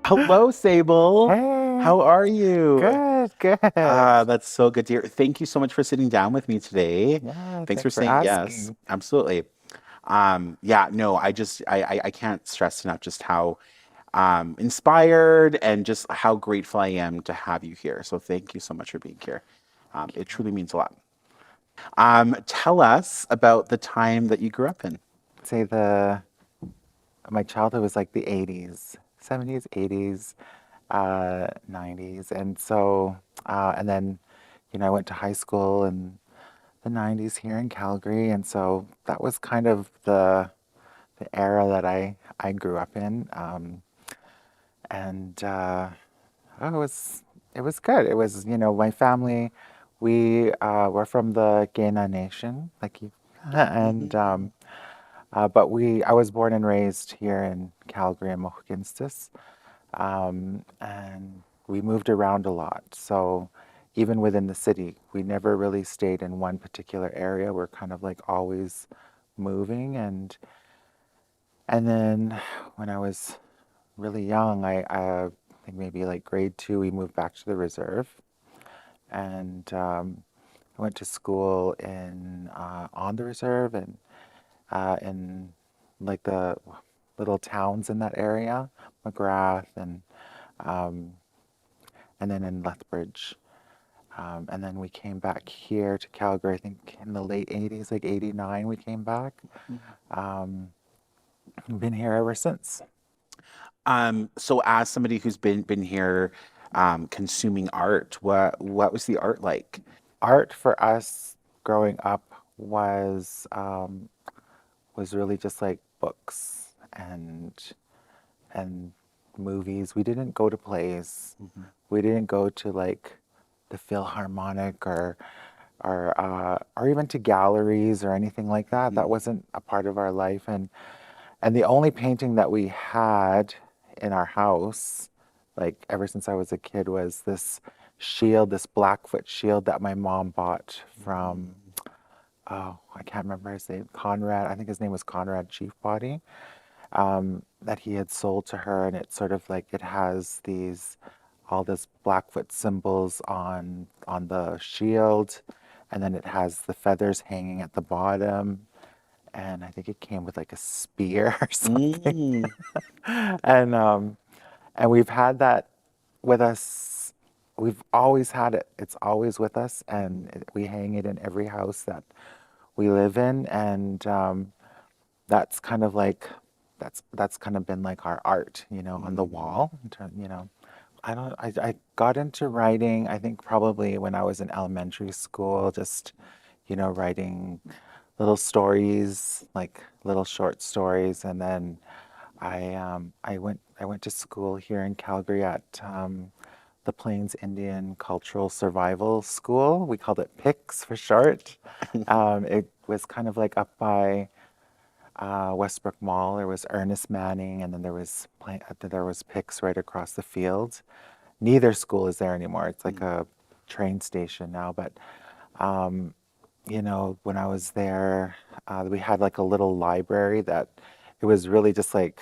Hello, Sable. Hey, How are you? good, good. That's so good to hear. Thank you so much for sitting down with me today. Yeah, Thanks for thanks for saying yes. asking. Absolutely. Yeah, no, I can't stress enough just how inspired and just how grateful I am to have you here. So thank you so much for being here. Thank It you. truly means a lot. Tell us about the time that you grew up in. Say the my childhood was like the 80s, 70s, 80s, 90s. And so and then, I went to high school in the 90s here in Calgary, and so that was kind of the era that I grew up in. And Oh, it was good. It was, my family. We were from the Kainai Nation, like you, and Hmm. but I was born and raised here in Calgary and Mohawkinstis, and we moved around a lot. So even within the city, we never really stayed in one particular area. We're kind of like always moving, and then when I was really young, I think maybe like grade two, we moved back to the reserve, and I went to school in on the reserve and in like the little towns in that area, McGrath um, and then in Lethbridge. And then we came back here to Calgary, I think in the late 80s, like 89, we came back. Um, been here ever since. So as somebody who's been here consuming art, what was the art like? Art for us growing up was really just like books and movies. We didn't go to plays. Mhm. We didn't go to like the Philharmonic or even to galleries or anything like that. That Mhm. wasn't a part of our life. And the only painting that we had in our house, like ever since I was a kid, was this shield, this Blackfoot shield that my mom bought from, Mhm. oh, I can't remember his name, Conrad. I think his name was Conrad Chiefbody, that he had sold to her. And it's sort of like it has all this Blackfoot symbols on the shield. And then it has the feathers hanging at the bottom. And I think it came with like a spear or something. Mm. And um, and we've had that with us. We've always had it. It's always with us, and we hang it in every house that we live in. And that's kind of like that's kind of been like our art, on the Mm. wall. I don't. I got into writing. I think probably when I was in elementary school, just writing little stories, like little short stories, and then I went to school here in Calgary at the Plains Indian Cultural Survival School. We called it PICS for short. It was kind of like up by Westbrook Mall. There was Ernest Manning, and then there was PICS right across the field. Neither school is there anymore. It's like a train station now. But when I was there, we had like a little library that it was really just like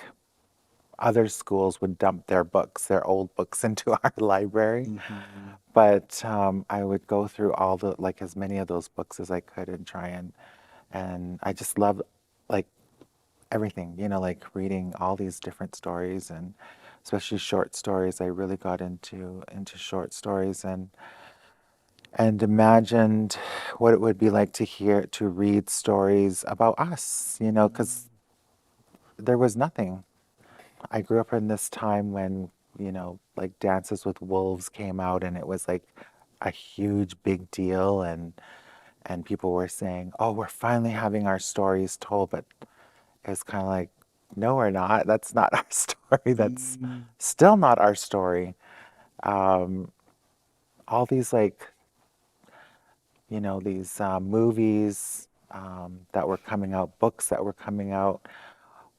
other schools would dump their books, their old books into our library. Mhm. But I would go through like as many of those books as I could and try and I just loved like everything, like reading all these different stories and especially short stories. I really got into short stories and imagined what it would be like to read stories about us, because there was nothing. I grew up in this time when, like Dances with Wolves came out and it was like a huge big deal and people were saying, "Oh, we're finally having our stories told," but it was kind of like, "No, we're not. That's not our story. That's Mm. still not our story." Um, all these like, these movies that were coming out, books that were coming out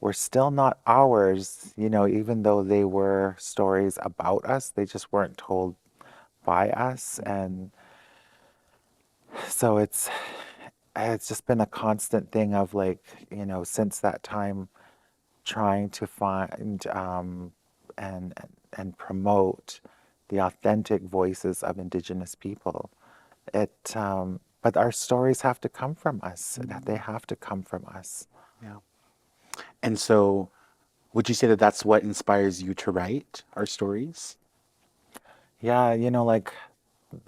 were still not ours, even though they were stories about us, they just weren't told by us. And so it's just been a constant thing of like, since that time trying to find and promote the authentic voices of Indigenous people. But our stories have to come from us. They have to come from us. Yeah. And so, would you say that that's what inspires you to write our stories? Yeah, like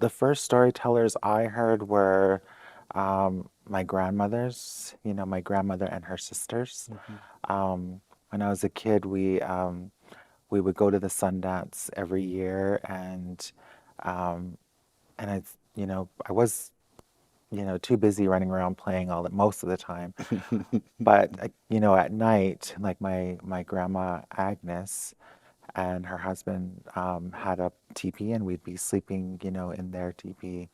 the first storytellers I heard were my grandmothers, my grandmother and her sisters. Hmm. When I was a kid, we would go to the Sundance every year, um, and I was too busy running around playing all that most of the time. But at night, like my grandma Agnes and her husband had a teepee, and we'd be sleeping, in their teepee,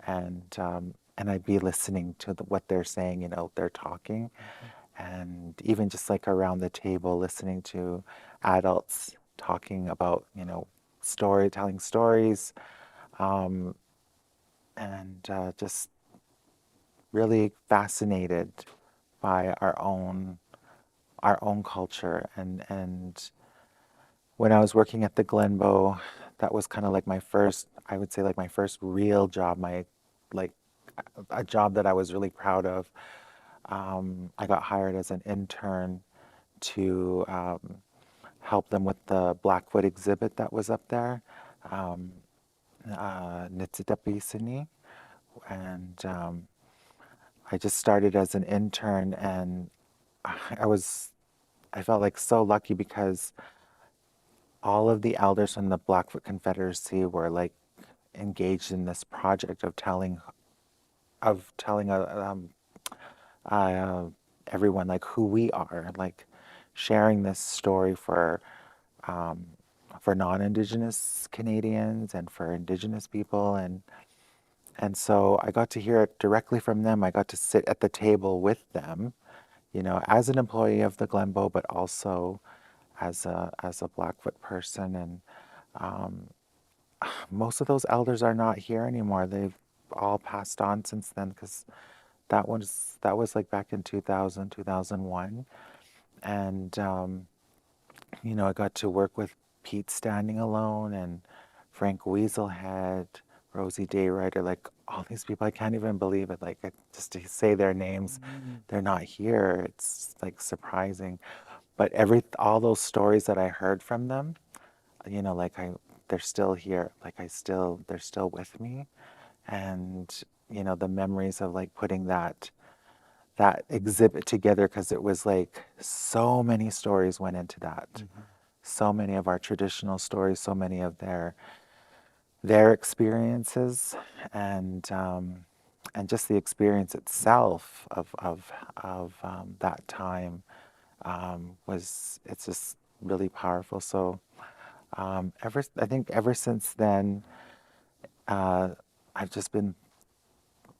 and I'd be listening to what they're saying. They're talking, and even just like around the table, listening to adults talking about, telling stories, um, and just really fascinated by our own culture. And when I was working at the Glenbow, that was kind of like my first, I would say, like my first real job, my like a job that I was really proud of. I got hired as an intern to help them with the Blackfoot exhibit that was up there, um, Nitsitapi, and I just started as an intern, and I was I felt like so lucky because all of the elders from the Blackfoot Confederacy were like engaged in this project of telling uh, everyone like who we are, like sharing this story um, for non-Indigenous Canadians and for Indigenous people, and so I got to hear it directly from them. I got to sit at the table with them, as an employee of the Glenbow, but also as a Blackfoot person. And um, most of those elders are not here anymore. They've all passed on since then, because that was like back in 2000, 2001. And I got to work with Pete Standing Alone and Frank Weaselhead, Rosie Dayrider, like all these people. I can't even believe it. Like just to say their names, they're not here. It's like surprising. But all those stories that I heard from them, like they're still here. Like they're still with me. And the memories of like putting that exhibit together, because it was like so many stories went into that, Hmm. so many of our traditional stories, so many of their experiences, and just the experience itself of that time, it's just really powerful. So I think ever since then, uh, I've just been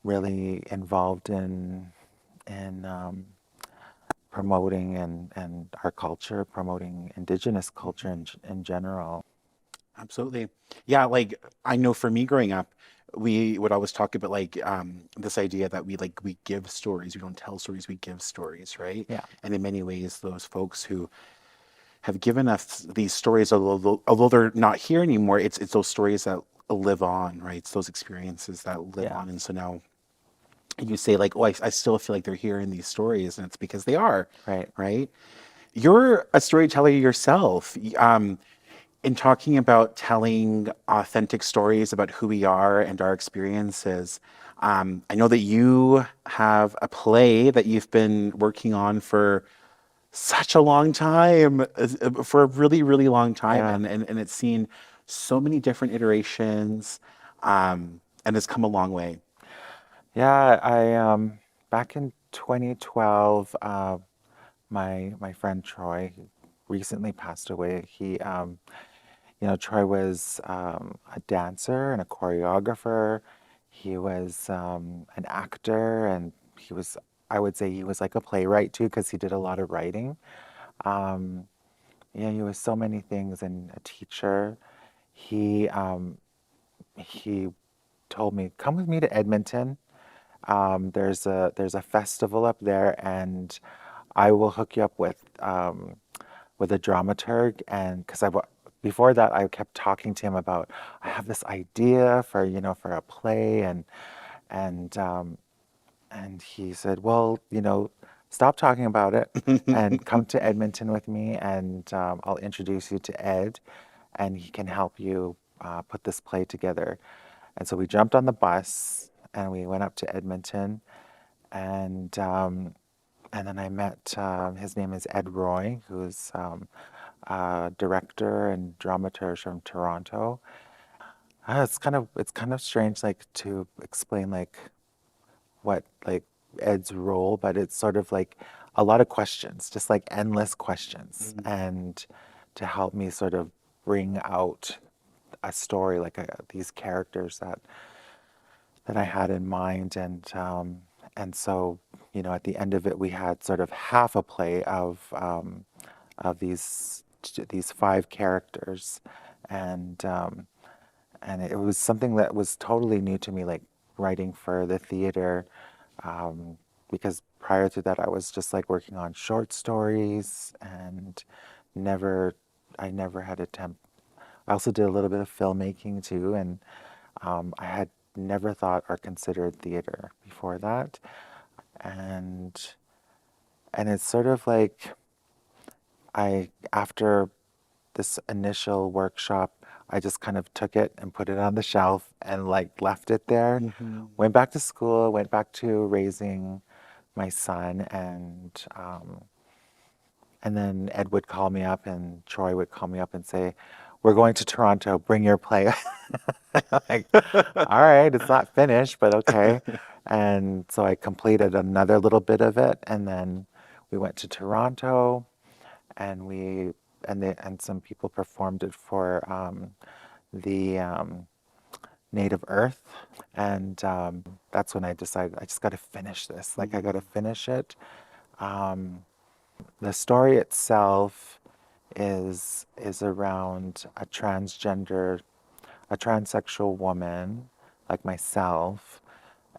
really involved in promoting and our culture, promoting Indigenous culture in general. Absolutely. Yeah, like I know for me growing up, we would always talk about like this idea that we give stories, we don't tell stories, we give stories, right? Yeah, And in many ways, those folks who have given us these stories, although they're not here anymore, it's those stories that live on, right? It's those experiences that live yeah, on. And so now you say like, oh, I still feel like they're here in these stories, and it's because they are, right. right? You're a storyteller yourself. In talking about telling authentic stories about who we are and our experiences, I know that you have a play that you've been working on for such a long time, for a really, really long time, Yeah, and it's seen so many different iterations, and has come a long way. yeah. I back in 2012, my friend Troy recently passed away. Troy was a dancer and a choreographer. He was an actor, and I would say he was like a playwright too, because he did a lot of writing. Um, yeah, he was so many things, and a teacher. He he told me, come with me to Edmonton. There's a festival up there, and I will hook you up with a dramaturg, and because before that, I kept talking to him about, I have this idea for, for a play, and and he said, well, stop talking about it and come to Edmonton with me, and I'll introduce you to Ed, and he can help you put this play together. And so we jumped on the bus and we went up to Edmonton, and then I met, his name is Ed Roy, who's a director and dramaturge from Toronto. It's kind of strange, like, to explain, like, what, like, Ed's role, but it's sort of like a lot of questions, just like endless questions, and to help me sort of bring out a story, like, these characters that I had in mind, and so, at the end of it, we had sort of half a play of these five characters, and it was something that was totally new to me, like writing for the theater, because prior to that, I was just like working on short stories, and never, I never had attempt. I also did a little bit of filmmaking too, and I had never thought or considered theater before that, and it's sort of like, after this initial workshop, I just kind of took it and put it on the shelf and like left it there. Went back to school, went back to raising my son, and then Ed would call me up and Troy would call me up and say, "We're going to Toronto, bring your play." Like, all right, it's not finished, but okay. And so I completed another little bit of it, and then we went to Toronto, and and some people performed it for the Native Earth, and that's when I decided I just got to finish this. Like, I got to finish it. The story itself is around a transsexual woman like myself,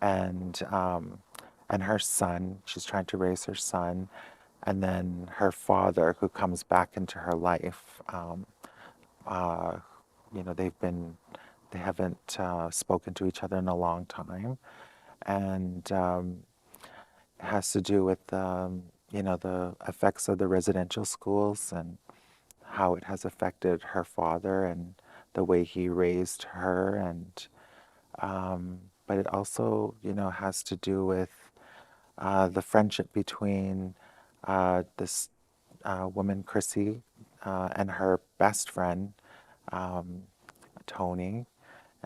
and her son. She's trying to raise her son, and then her father, who comes back into her life. Uh, they haven't spoken to each other in a long time, and it has to do with the effects of the residential schools and how it has affected her father and the way he raised her, and but it also has to do with the friendship between this woman, Chrissy, and her best friend, um, Tony.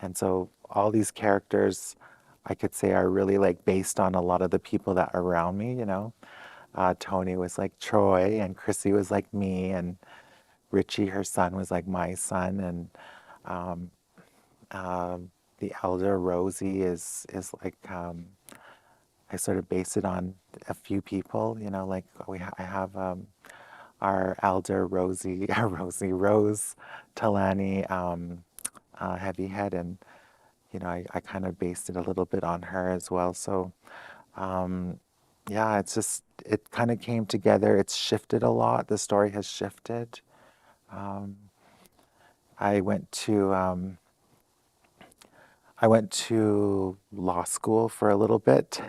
And so all these characters, I could say, are really like based on a lot of the people that are around me. Tony was like Troy, and Chrissy was like me, and Richie, her son, was like my son, and um, the elder Rosie is like, I sort of base it on a few people. Like, I have our elder Rosie, Rose Talani, heavy head, and I kind of based it a little bit on her as well. So yeah, it kind of came together. It's shifted a lot. The story has shifted. Um, I went to law school for a little bit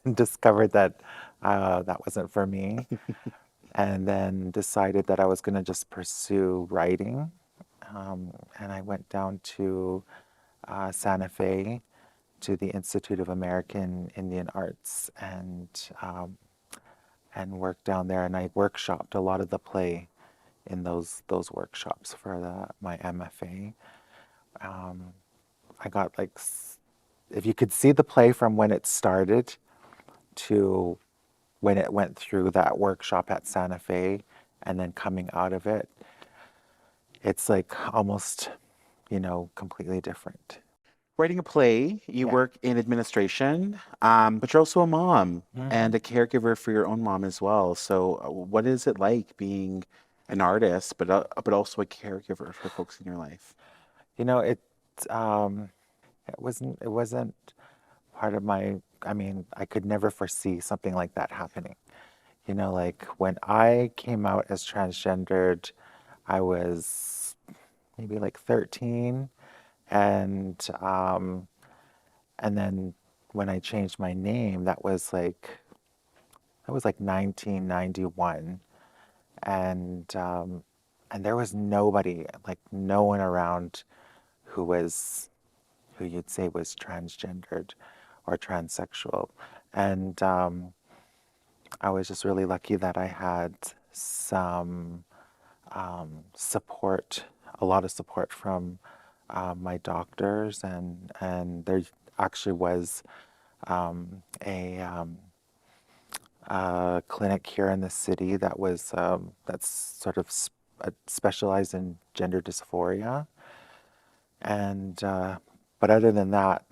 and discovered that that wasn't for me, and then decided that I was going to just pursue writing. And I went down to Santa Fe to the Institute of American Indian Arts, and worked down there, and I workshopped a lot of the play in those workshops for my MFA. I got like, if you could see the play from when it started to when it went through that workshop at Santa Fe and then coming out of it, it's like almost, completely different. Writing a play, you Yeah. work in administration, but you're also a mom Hmm. and a caregiver for your own mom as well. So, what is it like being an artist, but also a caregiver for folks in your life? It um, it wasn't part of my. I mean, I could never foresee something like that happening. Like when I came out as transgendered, I was maybe like 13, and and then when I changed my name, that was like 1991, and there was nobody, like no one around who was who you'd say was transgendered or transsexual, and I was just really lucky that I had some support, a lot of support from my doctors, and there actually was a clinic here in the city that was that's sort of specialized in gender dysphoria, and but other than that,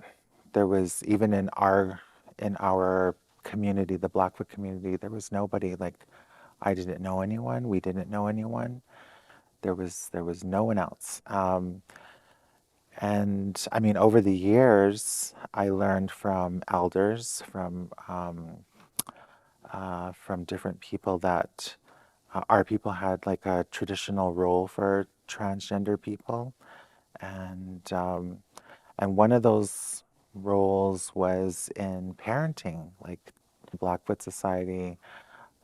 there was even in our community, the Blackfoot community, there was nobody. Like, I didn't know anyone. We didn't know anyone. There was no one else. And I mean, over the years, I learned from elders, from different people that our people had like a traditional role for transgender people, and one of those roles was in parenting. Like, Blackfoot Society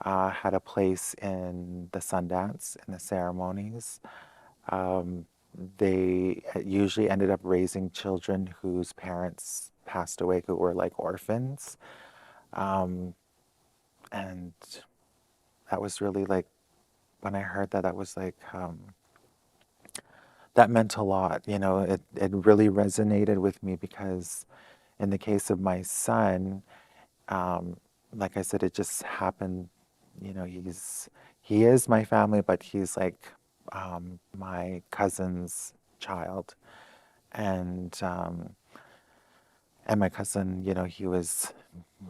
had a place in the Sundance, in the ceremonies. Um, they usually ended up raising children whose parents passed away, who were like orphans. Um, and that was really like, when I heard that, that was like, that meant a lot. It really resonated with me because in the case of my son, um, like I said, it just happened. He is my family, but he's like my cousin's child, and my cousin,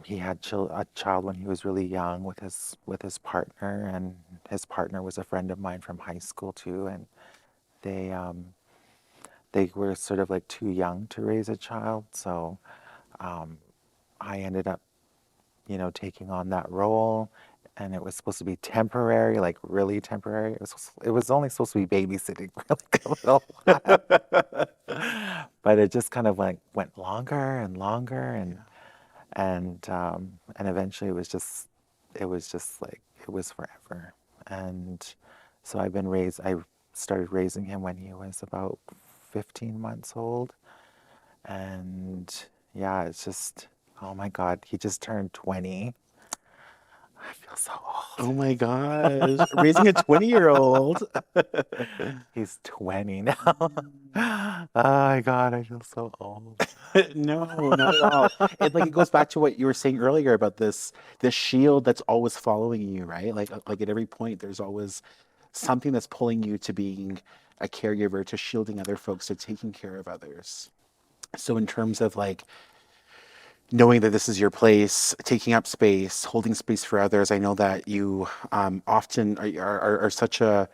he had a child when he was really young with his partner, and his partner was a friend of mine from high school too, and they they were sort of like too young to raise a child, so um, I ended up taking on that role, and it was supposed to be temporary, like really temporary. It was only supposed to be babysitting for like a little while, but it just kind of like went longer and longer, and eventually it was just like it was forever. And so I started raising him when he was about 15 months old, and yeah, it's just, oh my God, he just turned 20. I feel so Oh old. my gosh, raising a 20-year-old. He's 20 now. Oh my God, I feel so old. No, not at all. It goes back to what you were saying earlier about this shield that's always following you, right? Like at every point, there's always something that's pulling you to being a caregiver, to shielding other folks, to taking care of others. So in terms of like knowing that this is your place, taking up space, holding space for others, I know that you often are such a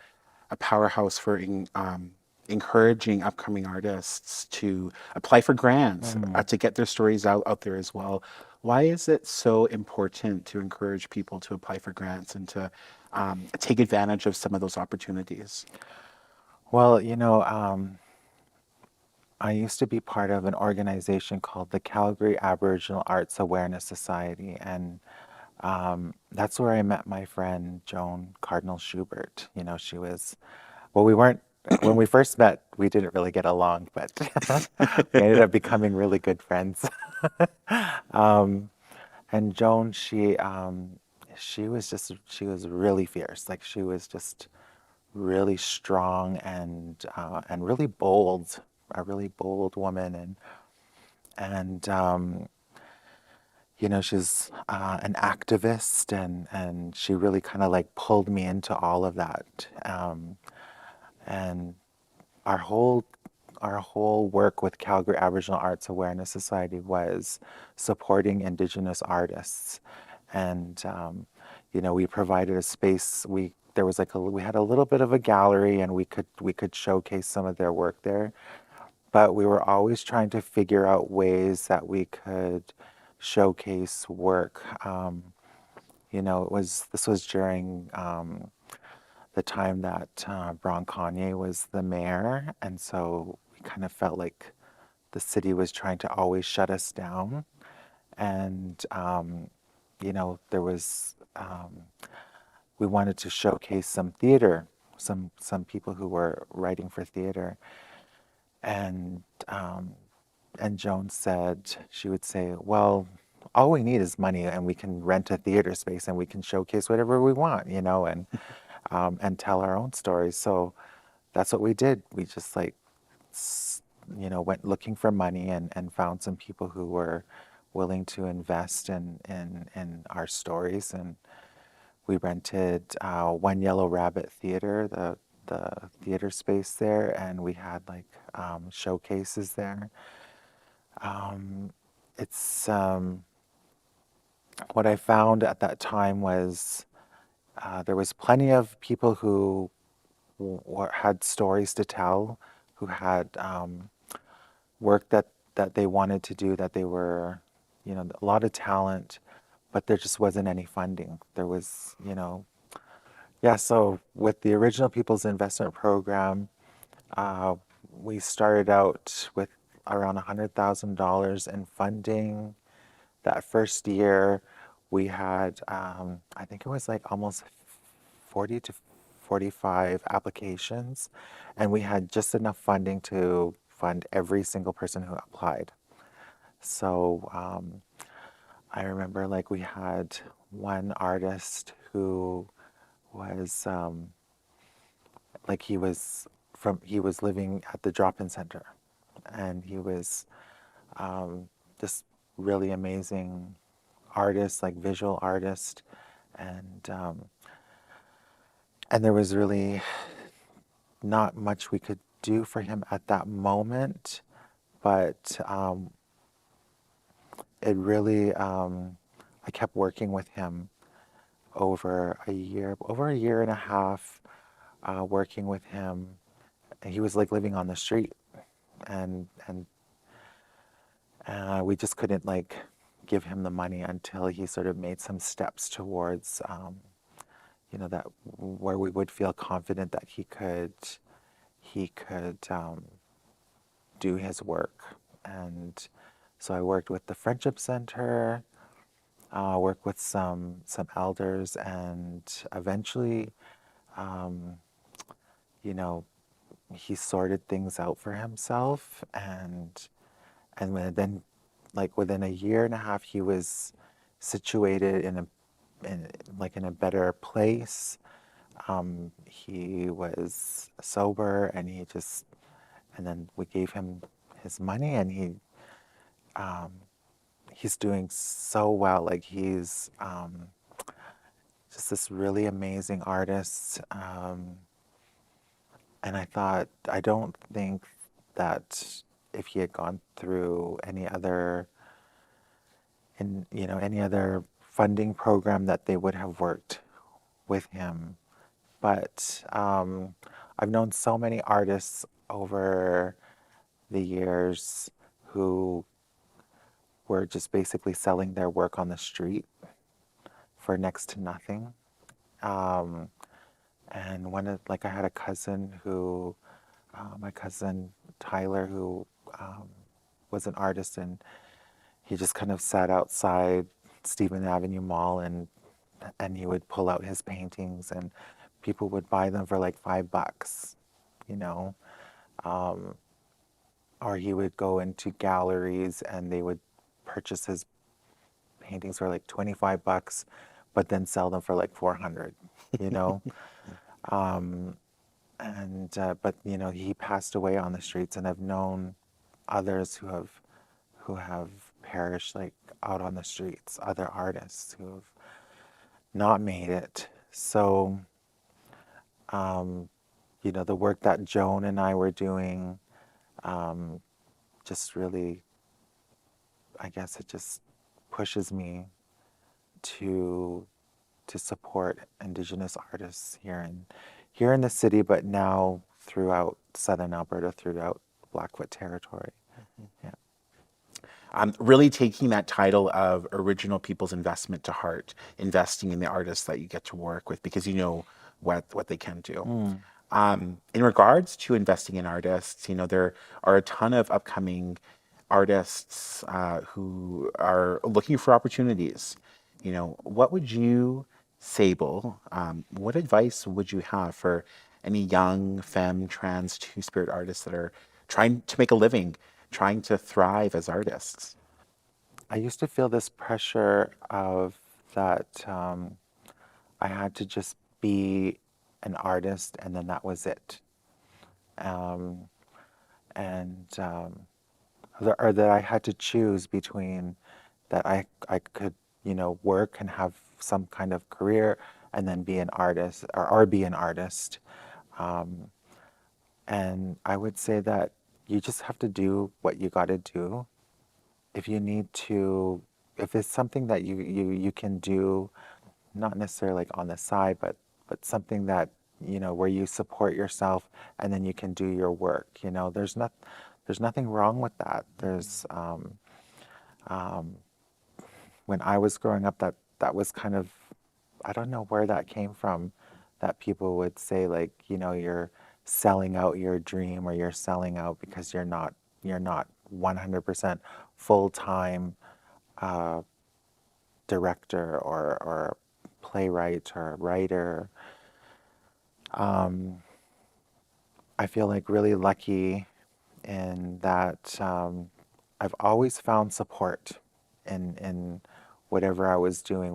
powerhouse for encouraging upcoming artists to apply for grants, Mm. to get their stories out there as well. Why is it so important to encourage people to apply for grants and to take advantage of some of those opportunities? Well, I used to be part of an organization called the Calgary Aboriginal Arts Awareness Society, and that's where I met my friend Joan Cardinal Schubert. She was, well, we weren't, when we first met, we didn't really get along, but we ended up becoming really good friends. um, and Joan, she was really fierce. Like, she was just really strong, and really bold, a really bold woman, and she's an activist, and she really kind of like pulled me into all of that. And our whole our whole work with Calgary Aboriginal Arts Awareness Society was supporting Indigenous artists, and we provided a space. We had a little bit of a gallery, and we could showcase some of their work there, but we were always trying to figure out ways that we could showcase work. This was during the time that Bron Kanye was the mayor, and so we kind of felt like the city was trying to always shut us down. And there was we wanted to showcase some theater, some people who were writing for theater, and Joan said she would say, "Well, all we need is money, and we can rent a theater space, and we can showcase whatever we want, and tell our own stories." So that's what we did. We just went looking for money and found some people who were willing to invest in our stories, and we rented One Yellow Rabbit Theater, the theater space there, and we had showcases there. It's What I found at that time was there was plenty of people who had stories to tell, who had work that they wanted to do, that they were, a lot of talent, but there just wasn't any funding. There was, yeah. So with the Original People's Investment Program, we started out with around $100,000 in funding. That first year, we had, I think it was almost 40 to 45 applications, and we had just enough funding to fund every single person who applied. So I remember we had one artist who was he was living at the drop-in center, and he was just really amazing artist, visual artist, and there was really not much we could do for him at that moment, but it really I kept working with him over a year and a half, working with him. He was living on the street, and we just couldn't give him the money until he sort of made some steps towards that where we would feel confident that he could do his work. And so I worked with the Friendship Center, worked with some elders, and eventually he sorted things out for himself, and then within a year and a half he was situated in a better place. He was sober, and then we gave him his money, and he's doing so well. He's just this really amazing artist. And I don't think that if he had gone through any other funding program, that they would have worked with him. But I've known so many artists over the years who were just basically selling their work on the street for next to nothing. And I had a cousin who, my cousin Tyler, who was an artist, and he just kind of sat outside Stephen Avenue Mall, and he would pull out his paintings, and people would buy them for $5, or he would go into galleries and they would purchase his paintings for $25, but then sell them for $400, but he passed away on the streets, and I've known others who have perished out on the streets, other artists who have not made it. So the work that Joan and I were doing, just really, I guess it just pushes me to support Indigenous artists here in the city, but now throughout Southern Alberta, throughout Blackfoot territory. Yeah. Really taking that title of Original People's Investment to heart, investing in the artists that you get to work with, because what they can do. Mm. In regards to investing in artists, there are a ton of upcoming artists who are looking for opportunities. What would you, Sable, what advice would you have for any young femme, trans, two-spirit artists that are trying to make a living, trying to thrive as artists? I used to feel this pressure of that I had to just be an artist and then that was it. Um, and or that I had to choose between that I could, work and have some kind of career and then be an artist or be an artist. Um, and I would say that you just have to do what you got to do. If you need to, if it's something that you can do, not necessarily like on the side, but something that, where you support yourself and then you can do your work. There's nothing wrong with that. Um, when I was growing up, that was kind of, I don't know where that came from, that people would say like, you're selling out your dream or you're selling out because you're not 100% full-time uh, director or playwright or writer. Um, I feel like really lucky in that I've always found support in whatever I was doing,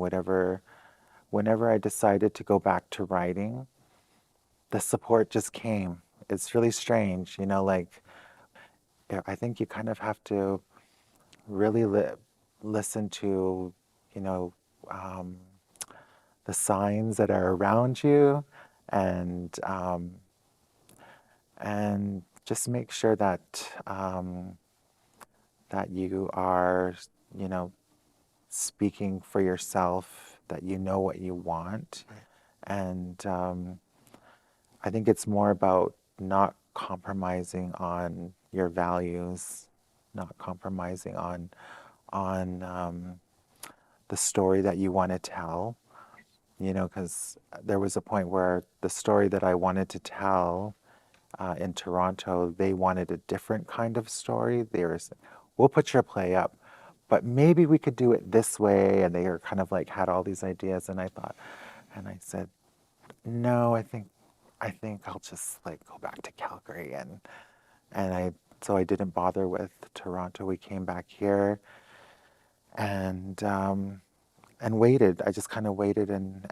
whenever I decided to go back to writing, the support just came. It's really strange, like I think you kind of have to really listen to, you know, um, the signs that are around you, and um, and just make sure that you are, you know, speaking for yourself, that you know what you want, Right. and I think it's more about not compromising on your values, not compromising on the story that you want to tell. Because there was a point where the story that I wanted to tell in Toronto, they wanted a different kind of story. They were saying, "We'll put your play up, but maybe we could do it this way." And they were kind of like had all these ideas, and I said, "No, I think I'll just like go back to Calgary." So I didn't bother with Toronto. We came back here and waited. I just kind of waited, and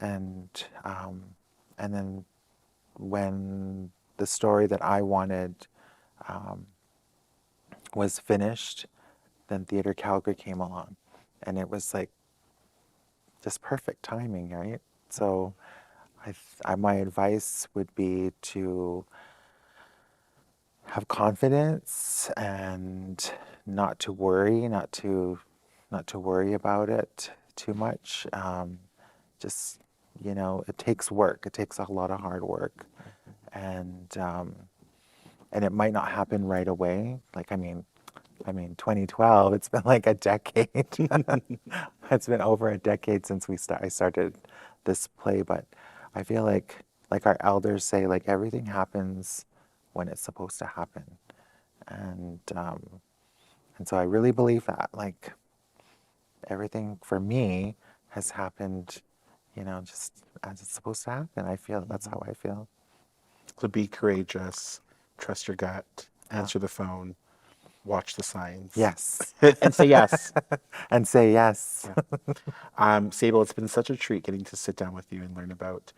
then when the story that I wanted um, was finished, then Theatre Calgary came along, and it was like just perfect timing, right? So my advice would be to have confidence and not to worry about it too much. Just it takes work. It takes a lot of hard work, and it might not happen right away. Like I mean, 2012. It's been like a decade. It's been over a decade since I started this play, but I feel like our elders say, like everything happens when it's supposed to happen, and so I really believe that. Like everything for me has happened, just as it's supposed to happen. I feel that's how I feel. So be courageous, trust your gut, Yeah. answer the phone, watch the signs, Yes. and say yes. And say yes. Yeah. Sable, it's been such a treat getting to sit down with you and learn about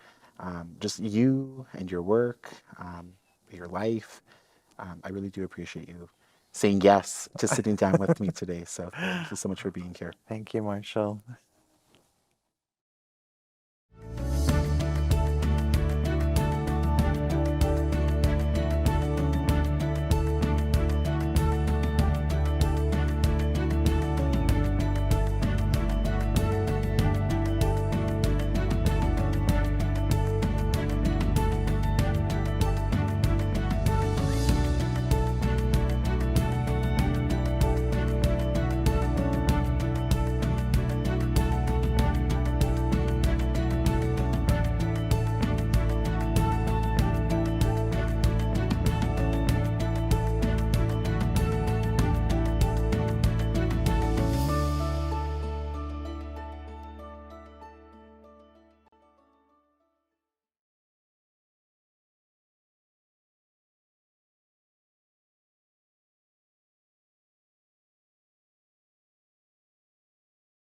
just you and your work, your life. I really do appreciate you saying yes to sitting down with me today. So thank you so much for being here. Thank you, Marshall.